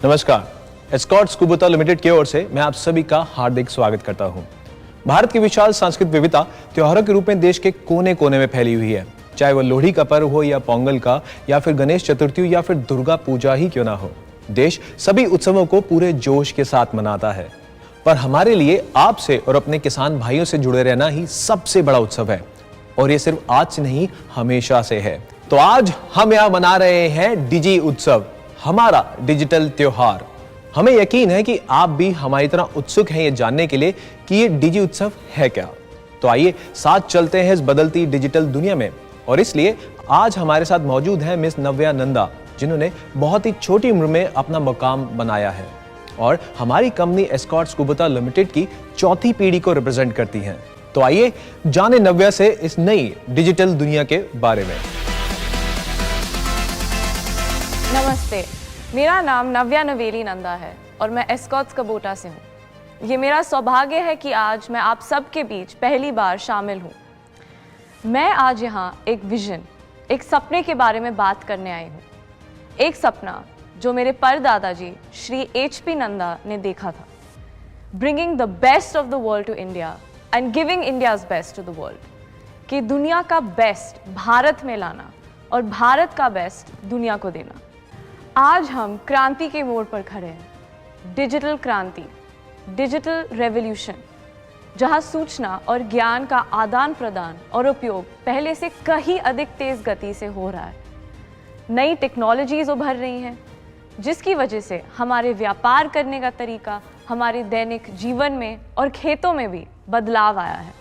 नमस्कार, Escorts Kubota limited की ओर से मैं आप सभी का हार्दिक स्वागत करता हूं। भारत की विशाल सांस्कृतिक विविधता त्योहारों के रूप में देश के कोने कोने में फैली हुई है। चाहे वह लोहड़ी का पर्व हो या पोंगल का या फिर गणेश चतुर्थी या फिर दुर्गा पूजा ही क्यों ना हो, देश सभी उत्सवों को पूरे जोश के साथ मनाता है। पर हमारे लिए आपसे और अपने किसान भाइयों से जुड़े रहना ही सबसे बड़ा उत्सव है, और ये सिर्फ आज से नहीं हमेशा से है। तो आज हम यहाँ मना रहे हैं डिजी उत्सव, हमारा डिजिटल त्योहार। हमें यकीन है कि आप भी हमारी तरह उत्सुक हैं ये जानने के लिए कि ये डिजी उत्सव है क्या। तो आइए साथ चलते हैं इस बदलती डिजिटल दुनिया में। और इसलिए आज हमारे साथ मौजूद है मिस नव्या नंदा, जिन्होंने बहुत ही छोटी उम्र में अपना मुकाम बनाया है और हमारी कंपनी एस्कॉर्ट्स कुबोटा लिमिटेड की चौथी पीढ़ी को रिप्रेजेंट करती हैं। तो आइए जाने नव्या से इस नई डिजिटल दुनिया के बारे में। नमस्ते, मेरा नाम नव्या नवेली नंदा है और मैं एस्कॉर्ट्स कुबोटा से हूँ। ये मेरा सौभाग्य है कि आज मैं आप सबके बीच पहली बार शामिल हूँ। मैं आज यहाँ एक विजन, एक सपने के बारे में बात करने आई हूँ। एक सपना जो मेरे परदादा जी श्री HP नंदा ने देखा था, bringing the best of the world to India and giving India's best to the world. कि दुनिया का बेस्ट भारत में लाना और भारत का बेस्ट दुनिया को देना। आज हम क्रांति के मोड़ पर खड़े हैं। डिजिटल क्रांति, डिजिटल रेवोल्यूशन, जहां सूचना और ज्ञान का आदान प्रदान और उपयोग पहले से कहीं अधिक तेज गति से हो रहा है। नई टेक्नोलॉजीज उभर रही हैं, जिसकी वजह से हमारे व्यापार करने का तरीका, हमारे दैनिक जीवन में और खेतों में भी बदलाव आया है।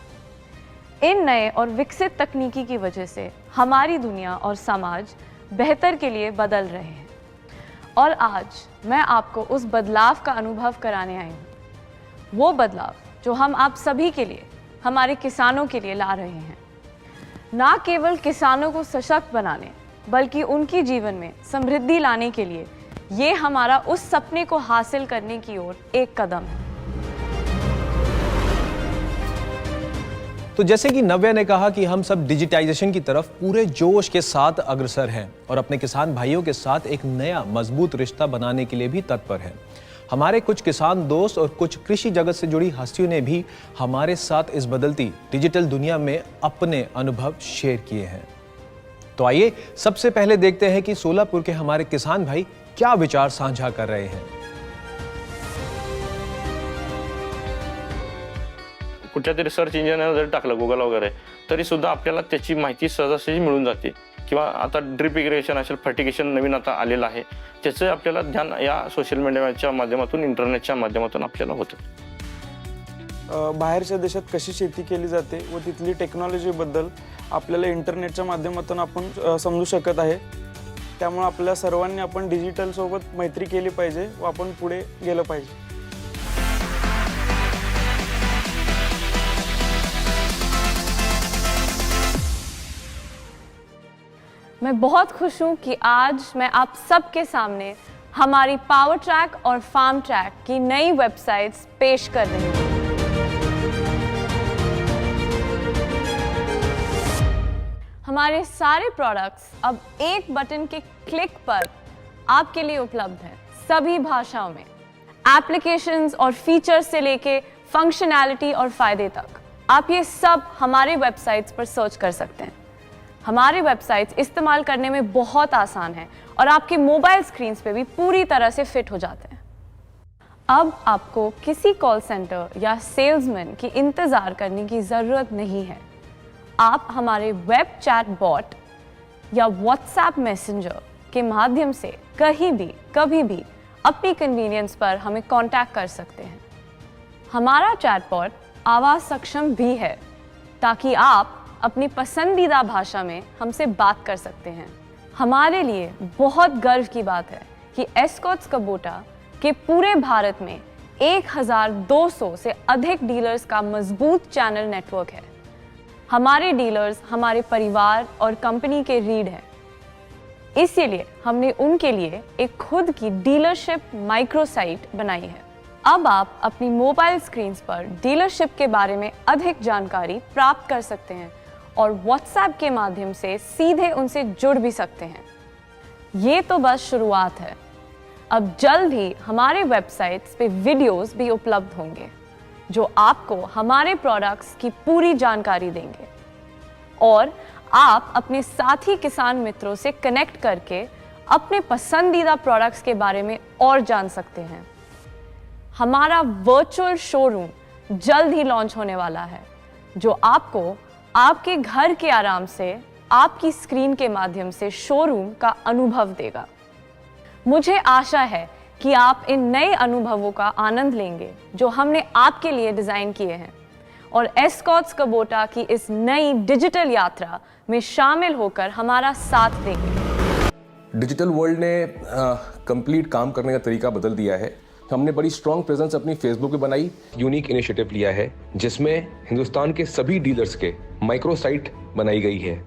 इन नए और विकसित तकनीकी की वजह से हमारी दुनिया और समाज बेहतर के लिए बदल रहे हैं। और आज मैं आपको उस बदलाव का अनुभव कराने आई हूँ। वो बदलाव जो हम आप सभी के लिए, हमारे किसानों के लिए ला रहे हैं। ना केवल किसानों को सशक्त बनाने, बल्कि उनकी जीवन में समृद्धि लाने के लिए ये हमारा उस सपने को हासिल करने की ओर एक कदम है। तो जैसे कि नव्या ने कहा कि हम सब डिजिटाइजेशन की तरफ पूरे जोश के साथ अग्रसर हैं और अपने किसान भाइयों के साथ एक नया मजबूत रिश्ता बनाने के लिए भी तत्पर हैं। हमारे कुछ किसान दोस्त और कुछ कृषि जगत से जुड़ी हस्तियों ने भी हमारे साथ इस बदलती डिजिटल दुनिया में अपने अनुभव शेयर किए हैं। तो आइए सबसे पहले देखते हैं कि सोलापुर के हमारे किसान भाई क्या विचार साझा कर रहे हैं। कुठल्या तरी सर्च इंजिनवर जर टाकलं गुगल वगैरे, तरी सुद्धा आपल्याला त्याची माहिती सहजासहजी मिळून जाते। किंवा आता ड्रिप इरिगेशन असेल, फर्टिगेशन नवीन आता आलेलं आहे, त्याचं आपल्याला ध्यान या सोशल मीडियाच्या माध्यमातून, इंटरनेटच्या माध्यमातून आपल्याला होतं। बाहेरच्या देशात कशी शेती केली जाते व तिथली टेक्नॉलॉजीबद्दल आपल्याला इंटरनेटच्या माध्यमातून आपण समजू शकत आहे। त्यामुळे आपल्या सर्वांनी आपण डिजिटल सोबत मैत्री केली पाहिजे व आपण पुढे गेलं पाहिजे। मैं बहुत खुश हूँ कि आज मैं आप सबके सामने हमारी पावर ट्रैक और फार्म ट्रैक की नई वेबसाइट्स पेश कर रही हूँ। हमारे सारे प्रोडक्ट्स अब एक बटन के क्लिक पर आपके लिए उपलब्ध हैं, सभी भाषाओं में। एप्लीकेशंस और फीचर्स से लेके फंक्शनैलिटी और फायदे तक, आप ये सब हमारे वेबसाइट्स पर सर्च कर सकते हैं। हमारे वेबसाइट्स इस्तेमाल करने में बहुत आसान है और आपके मोबाइल स्क्रीन्स पे भी पूरी तरह से फिट हो जाते हैं। अब आपको किसी कॉल सेंटर या सेल्समैन की इंतज़ार करने की ज़रूरत नहीं है। आप हमारे वेब चैट बॉट या व्हाट्सएप मैसेंजर के माध्यम से कहीं भी, कभी भी अपनी कन्वीनियंस पर हमें कांटेक्ट कर सकते हैं। हमारा चैट बॉट आवाज़ सक्षम भी है, ताकि आप अपनी पसंदीदा भाषा में हमसे बात कर सकते हैं। हमारे लिए बहुत गर्व की बात है कि एस्कॉर्ट्स कुबोटा के पूरे भारत में 1200 से अधिक डीलर्स का मजबूत चैनल नेटवर्क है। हमारे डीलर्स हमारे परिवार और कंपनी के रीढ़ हैं। इसीलिए हमने उनके लिए एक खुद की डीलरशिप माइक्रो साइट बनाई है। अब आप अपनी मोबाइल स्क्रीन्स पर डीलरशिप के बारे में अधिक जानकारी प्राप्त कर सकते हैं और व्हाट्सएप के माध्यम से सीधे उनसे जुड़ भी सकते हैं। ये तो बस शुरुआत है। अब जल्द ही हमारे वेबसाइट्स पे वीडियोस भी उपलब्ध होंगे जो आपको हमारे प्रोडक्ट्स की पूरी जानकारी देंगे और आप अपने साथी किसान मित्रों से कनेक्ट करके अपने पसंदीदा प्रोडक्ट्स के बारे में और जान सकते हैं। हमारा वर्चुअल शोरूम जल्द ही लॉन्च होने वाला है जो आपको आपके घर के आराम से आपकी स्क्रीन के माध्यम से शोरूम का अनुभव देगा। मुझे आशा है कि आप इन नए अनुभवों का आनंद लेंगे जो हमने आपके लिए डिजाइन किए हैं और एस्कॉट्स कबोटा की इस नई डिजिटल यात्रा में शामिल होकर हमारा साथ देंगे। डिजिटल वर्ल्ड ने कंप्लीट काम करने का तरीका बदल दिया है। हमने बड़ी स्ट्रॉन्ग प्रेजेंस अपनी फेसबुक पे बनाई, यूनिक इनिशिएटिव लिया है जिसमें हिंदुस्तान के सभी डीलर्स के माइक्रो साइट बनाई गई है।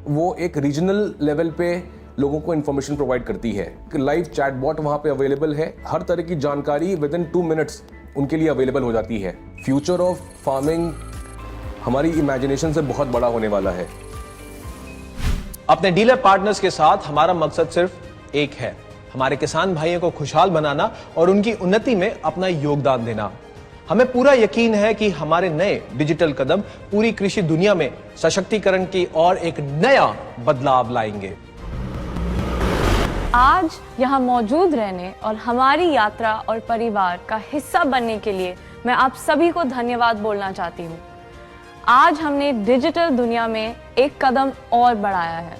वो एक रीजनल लेवल पे लोगों को इन्फॉर्मेशन प्रोवाइड करती है। लाइव चैटबॉट वहाँ पे अवेलेबल है, हर तरह की जानकारी विद इन 2 मिनट्स उनके लिए अवेलेबल हो जाती है। फ्यूचर ऑफ फार्मिंग हमारी इमेजिनेशन से बहुत बड़ा होने वाला है। अपने डीलर पार्टनर्स के साथ हमारा मकसद सिर्फ एक है, हमारे किसान भाइयों को खुशहाल बनाना और उनकी उन्नति में अपना योगदान देना। हमें पूरा यकीन है कि हमारे नए डिजिटल कदम पूरी कृषि दुनिया में सशक्तिकरण की और एक नया बदलाव लाएंगे। आज यहाँ मौजूद रहने और हमारी यात्रा और परिवार का हिस्सा बनने के लिए मैं आप सभी को धन्यवाद बोलना चाहती हूँ। आज हमने डिजिटल दुनिया में एक कदम और बढ़ाया है।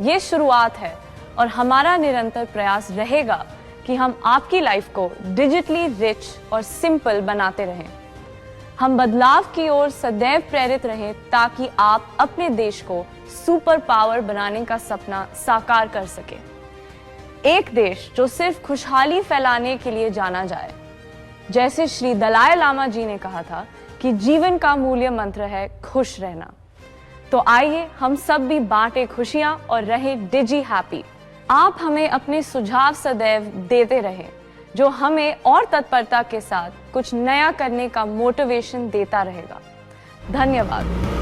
ये शुरुआत है और हमारा निरंतर प्रयास रहेगा कि हम आपकी लाइफ को डिजिटली रिच और सिंपल बनाते रहें। हम बदलाव की ओर सदैव प्रेरित रहें ताकि आप अपने देश को सुपर पावर बनाने का सपना साकार कर सकें। एक देश जो सिर्फ खुशहाली फैलाने के लिए जाना जाए। जैसे श्री दलाई लामा जी ने कहा था कि जीवन का मूल्य मंत्र है खुश रहना। तो आइए हम सब भी बांटे खुशियां और रहें डिजी हैप्पी। आप हमें अपने सुझाव सदैव देते रहें जो हमें और तत्परता के साथ कुछ नया करने का मोटिवेशन देता रहेगा। धन्यवाद।